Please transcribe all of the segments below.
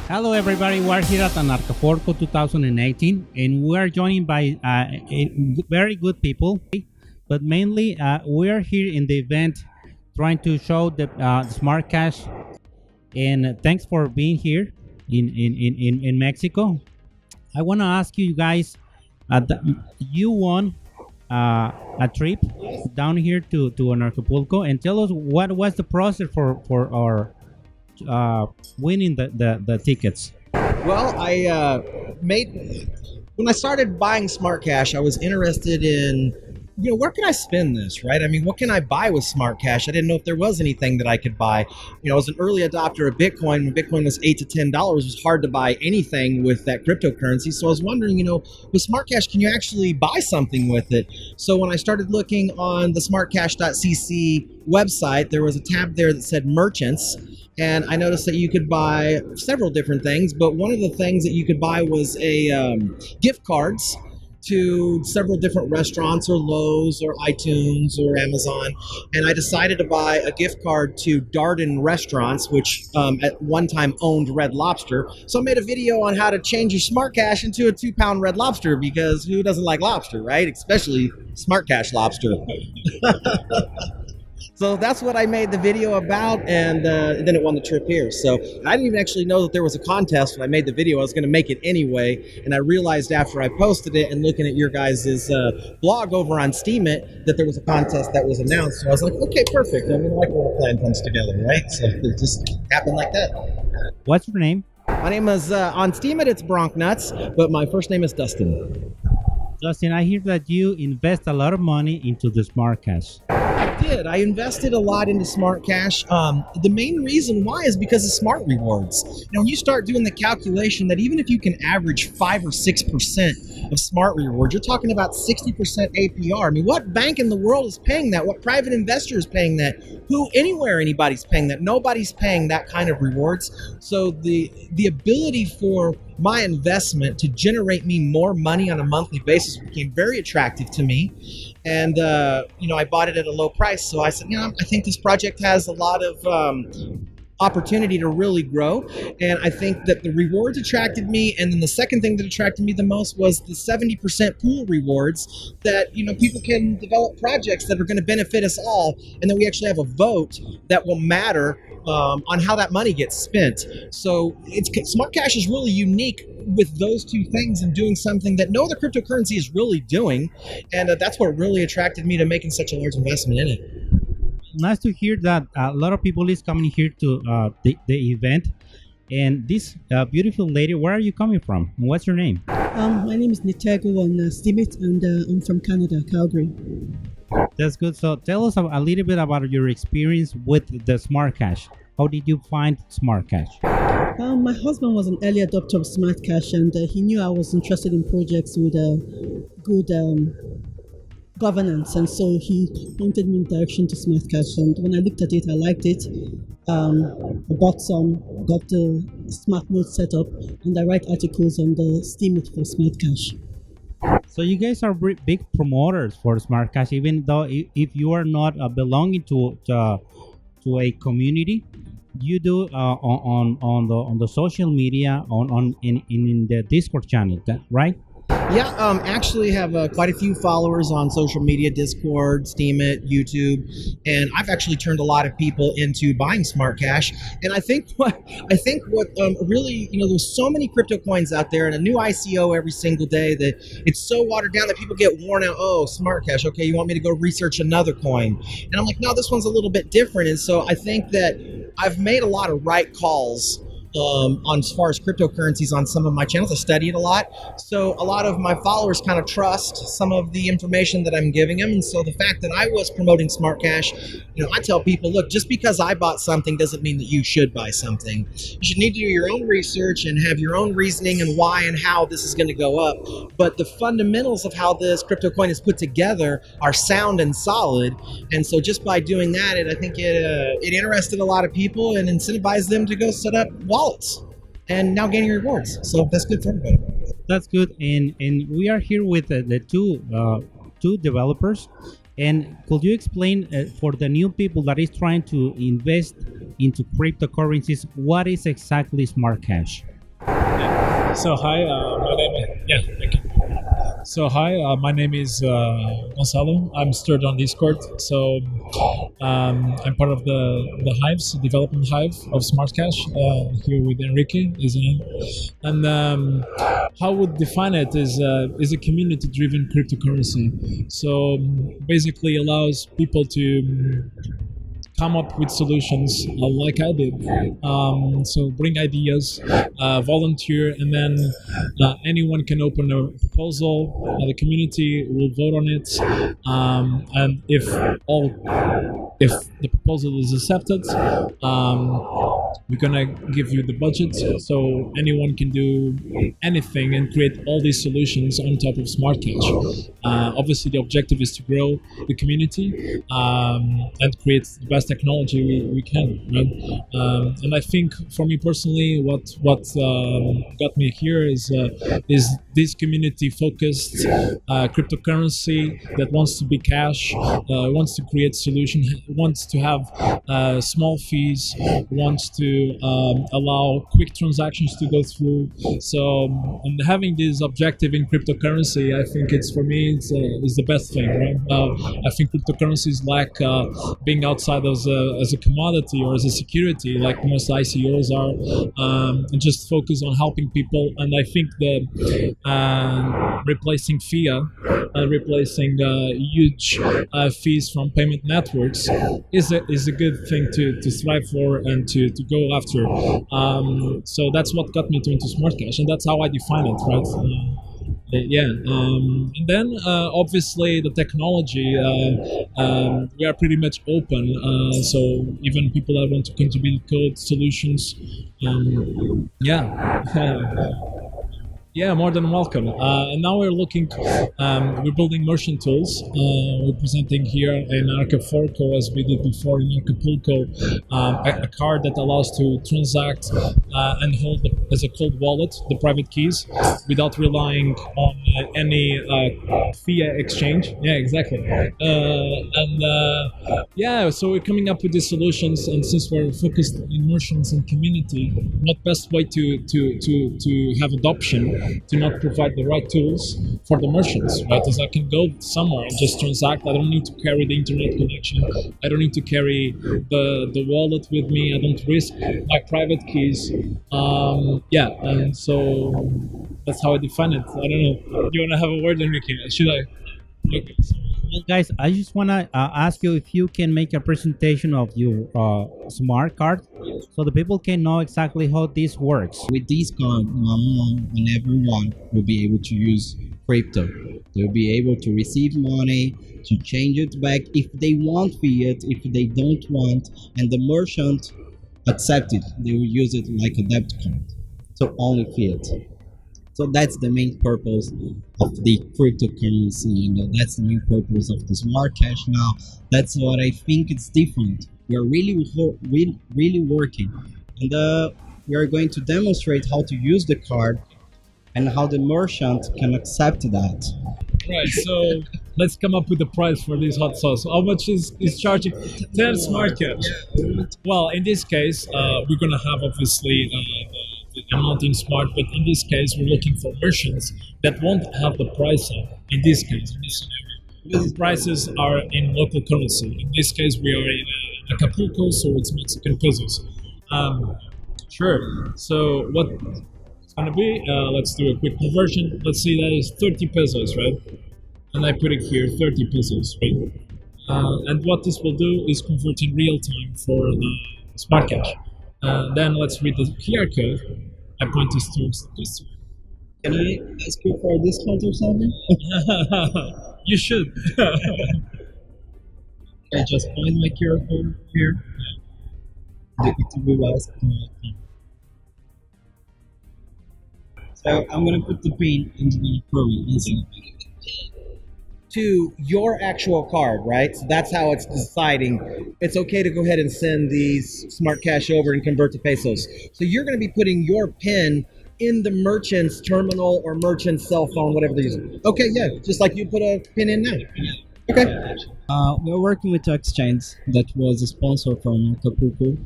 Hello, everybody. We're here at Anarkaforko2018, and we are joined by very good people. But mainly, we are here in the event trying to show the SmartCash. And thanks for being here in Mexico. I want to ask you guys, you won a trip down here to Anarkapulco, and tell us what was the process for our winning the tickets. Well, when I started buying SmartCash, I was interested in, where can I spend this, right? I mean, what can I buy with SmartCash? I didn't know if there was anything that I could buy. I was an early adopter of Bitcoin. When Bitcoin was $8 to $10, it was hard to buy anything with that cryptocurrency. So I was wondering, with SmartCash, can you actually buy something with it? So when I started looking on the smartcash.cc website, there was a tab there that said merchants. And I noticed that you could buy several different things, but one of the things that you could buy was gift cards to several different restaurants or Lowe's or iTunes or Amazon. And I decided to buy a gift card to Darden Restaurants, which at one time owned Red Lobster. So I made a video on how to change your SmartCash into a 2-pound Red Lobster, because who doesn't like lobster, right? Especially SmartCash lobster. So that's what I made the video about, and then it won the trip here. So I didn't even actually know that there was a contest when I made the video. I was going to make it anyway, and I realized after I posted it and looking at your guys' blog over on Steemit that there was a contest that was announced. So I was like, okay, perfect. I mean, I like when a plan comes together, right? So it just happened like that. What's your name? My name is, on Steemit, it's Bronc Nuts, but my first name is Dustin. Justin, I hear that you invest a lot of money into the SmartCash. I invested a lot into SmartCash. The main reason why is because of Smart Rewards. When you start doing the calculation that even if you can average 5 or 6% of Smart Rewards, you're talking about 60% APR. I mean, what bank in the world is paying that? What private investor is paying that? Anybody's paying that? Nobody's paying that kind of rewards. So the ability for my investment to generate me more money on a monthly basis became very attractive to me. And, I bought it at a low price. So I said, I think this project has a lot of opportunity to really grow. And I think that the rewards attracted me. And then the second thing that attracted me the most was the 70% pool rewards that, people can develop projects that are going to benefit us all. And then we actually have a vote that will matter on how that money gets spent. So SmartCash is really unique with those two things and doing something that no other cryptocurrency is really doing. And that's what really attracted me to making such a large investment in it. Nice to hear that a lot of people is coming here to the event. And this beautiful lady, where are you coming from? What's your name? My name is Nitego on Steemit, and I'm from Canada, Calgary. That's good. So tell us a little bit about your experience with the SmartCash. How did you find SmartCash? My husband was an early adopter of SmartCash, and he knew I was interested in projects with good governance, and so he pointed me in the direction to SmartCash. And when I looked at it, I liked it. I bought some, got the Smart Note set up, and I write articles on the Steemit for SmartCash. So you guys are big promoters for SmartCash, even though if you are not belonging to a community, you do on the social media, in the Discord channel, right? Yeah, actually have quite a few followers on social media, Discord, Steemit, YouTube, and I've actually turned a lot of people into buying SmartCash. And I think what really, there's so many crypto coins out there and a new ICO every single day that it's so watered down that people get worn out. Oh, SmartCash, okay, you want me to go research another coin? And I'm like, no, this one's a little bit different. And so I think that I've made a lot of right calls on as far as cryptocurrencies on some of my channels. I study it a lot. So a lot of my followers kind of trust some of the information that I'm giving them. And so the fact that I was promoting SmartCash, I tell people, look, just because I bought something doesn't mean that you should buy something. You should need to do your own research and have your own reasoning and why and how this is going to go up. But the fundamentals of how this crypto coin is put together are sound and solid. And so just by doing that, I think it interested a lot of people and incentivized them to go set up wallets and now gaining rewards. So that's good for everybody. That's good. And we are here with the two developers. And could you explain for the new people that is trying to invest into cryptocurrencies, what is exactly Smart Cash? So hi, my name is yeah. Thank you. So hi, my name is Gonzalo. I'm stirred on Discord. So I'm part of the Hives, development hive of SmartCash here with Enrique. And how I would define it is a community-driven cryptocurrency. So basically allows people to come up with solutions like I did. So bring ideas, volunteer, and then anyone can open a proposal. The community will vote on it, and if the proposal is accepted, we're gonna give you the budget, so anyone can do anything and create all these solutions on top of SmartCash. Obviously, the objective is to grow the community and create the best technology we can. Right? And I think, for me personally, what got me here is this community-focused cryptocurrency that wants to be cash, wants to create solution, wants to have small fees, wants to allow quick transactions to go through. So, and having this objective in cryptocurrency, I think it's, for me, it's the best thing, right? I think cryptocurrencies lack being outside as a commodity or as a security, like most ICOs are, and just focus on helping people. And I think the replacing fiat, replacing huge fees from payment networks is a good thing to strive for and to go after. So that's what got me into SmartCash, and that's how I define it, right? And then obviously the technology, we are pretty much open, so even people that want to contribute code solutions, yeah, more than welcome. And now we're looking, we're building merchant tools. We're presenting here in Anarkaforko, as we did before in Acapulco, a card that allows to transact and hold as a cold wallet the private keys without relying on any fiat exchange. Yeah, exactly. So we're coming up with these solutions, and since we're focused in merchants and community, what best way to have adoption to not provide the right tools for the merchants, right? As I can go somewhere and just transact. I don't need to carry the internet connection. I don't need to carry the wallet with me. I don't risk my private keys. And so that's how I define it. I don't know. Do you want to have a word, Enrique? Should I? Okay. Well, guys, I just want to ask you if you can make a presentation of your smart card so the people can know exactly how this works. With this card, and everyone will be able to use crypto. They'll be able to receive money, to change it back if they want fiat, if they don't want, and the merchant accept it. They will use it like a debit card. So only fiat. So that's the main purpose of the cryptocurrency. That's the main purpose of the SmartCash now. That's what I think it's different. We are really working. And we are going to demonstrate how to use the card and how the merchant can accept that. Right, so let's come up with the price for this hot sauce. How much is charging? 10 SmartCash. Well, in this case, we're going to have obviously the amount in Smart, but in this case, we're looking for merchants that won't have the pricing. In this case, in this scenario, the prices are in local currency. In this case, we are in Acapulco, so it's Mexican pesos. Sure. So what it's gonna be? Let's do a quick conversion. Let's see, that is 30 pesos, right? And I put it here, 30 pesos, right? And what this will do is convert in real time for the SmartCash. Then let's read the QR code. I point this to this. Can I ask you for a discount or something? You should. I just point my QR code here. It will ask me. So I'm gonna put the pin into the program to your actual card, right? So that's how it's deciding. It's okay to go ahead and send these SmartCash over and convert to pesos. So you're going to be putting your PIN in the merchant's terminal or merchant's cell phone, whatever they're using. Okay, yeah, just like you put a PIN in now. Okay. We're working with an exchange that was a sponsor from Acapulco,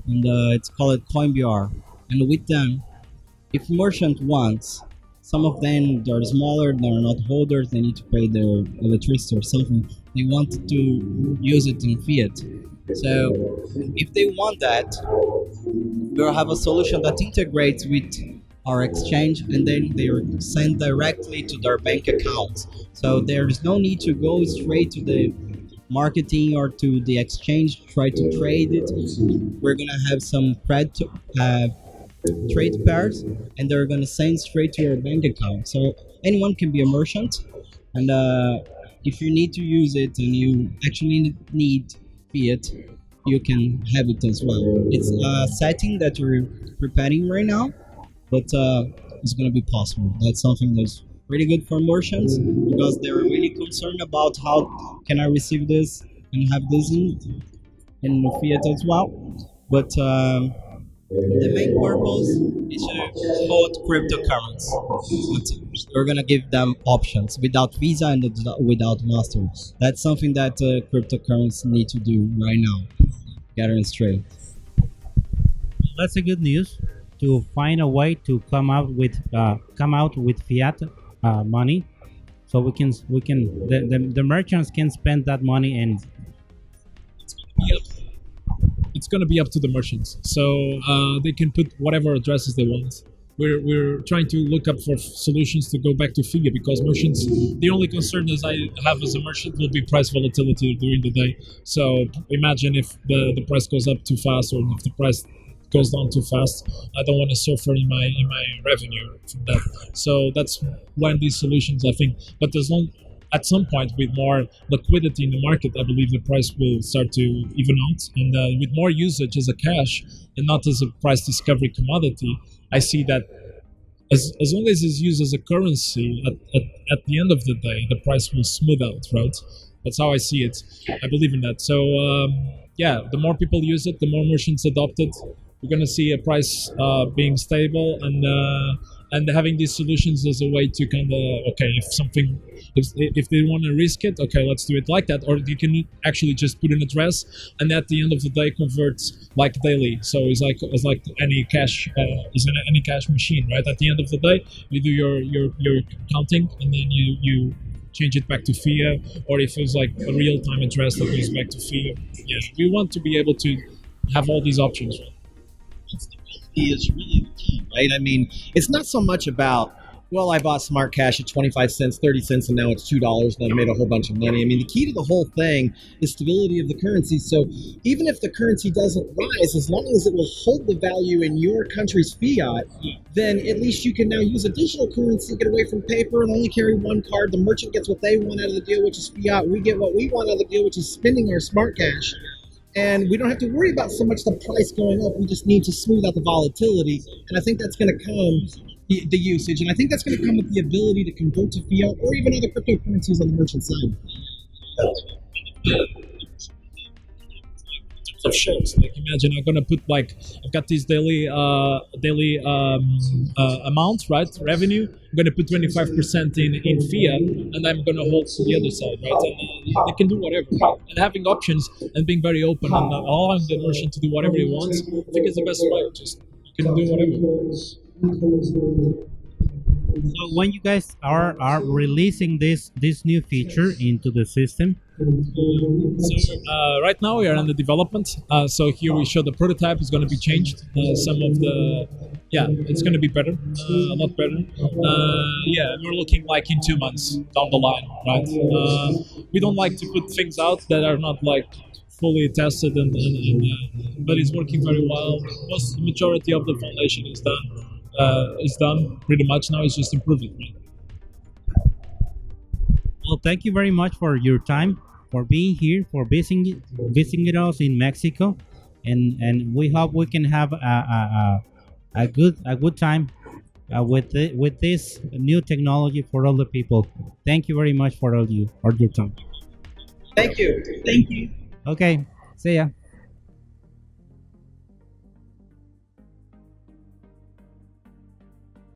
and it's called CoinBR. And with them, if merchant wants, some of them they're smaller, they're not holders, they need to pay their electricity or something. They want to use it in fiat. So if they want that, we'll have a solution that integrates with our exchange, and then they are sent directly to their bank accounts. So there's no need to go straight to the marketing or to the exchange try to trade it. We're gonna have some trade pairs, and they're gonna send straight to your bank account. So anyone can be a merchant, and if you need to use it and you actually need fiat, you can have it as well. It's a setting that we're preparing right now, but it's going to be possible. That's something that's really good for merchants because they're really concerned about how can I receive this and have this in fiat as well. But the main purpose is to hold cryptocurrency. We're gonna give them options without Visa and without Master. That's something that cryptocurrency need to do right now. Get it straight. That's a good news to find a way to come out with fiat money, so the merchants can spend that money and It's going to be up to the merchants, so they can put whatever addresses they want. We're trying to look up for solutions to go back to fiat because merchants, the only concern as I have as a merchant will be price volatility during the day. So imagine if the price goes up too fast or if the price goes down too fast, I don't want to suffer in my revenue from that. So that's one of these solutions, I think. But as long at some point with more liquidity in the market, I believe the price will start to even out, and with more usage as a cash and not as a price discovery commodity, I see that as long as it's used as a currency, at the end of the day, the price will smooth out, right? That's how I see it. I believe in that. So the more people use it, the more merchants adopt it. We're going to see a price being stable and having these solutions as a way to kind of, okay, if they want to risk it, okay, let's do it like that. Or you can actually just put an address and at the end of the day convert like daily. So it's like any cash, any cash machine, right? At the end of the day, you do your counting and then you change it back to fiat, or if it's like a real-time address that goes back to fiat. Yeah, we want to be able to have all these options, right? Is really the key, right? I mean, it's not so much about, well, I bought SmartCash at 25 cents, 30 cents, and now it's $2 and I made a whole bunch of money. I mean, the key to the whole thing is stability of the currency. So even if the currency doesn't rise, as long as it will hold the value in your country's fiat, then at least you can now use a digital currency, get away from paper, and only carry one card. The merchant gets what they want out of the deal, which is fiat. We get what we want out of the deal, which is spending our SmartCash. And we don't have to worry about so much the price going up. We just need to smooth out the volatility. And I think that's going to come, the usage. And I think that's going to come with the ability to convert to fiat or even other cryptocurrencies on the merchant side. Of shares. Like imagine I'm gonna put I've got this daily amount, right? Revenue. I'm gonna put 25% in fiat, and I'm gonna hold to the other side, right? And they can do whatever. Right? And having options and being very open and allowing the merchant to do whatever he wants, I think it's the best way. Just you can do whatever. So when you guys are releasing this new feature into the system? So right now we are under development. So here we show the prototype is going to be changed. Some of the it's going to be better, a lot better. We're looking like in 2 months down the line, right? We don't like to put things out that are not like fully tested but it's working very well. The majority of the foundation is done pretty much now. It's just improving. Right? Well, thank you very much for your time, for being here, for visiting us in Mexico, and we hope we can have a good time with this new technology for all the people. Thank you very much for all your time. Thank you. Okay, see ya.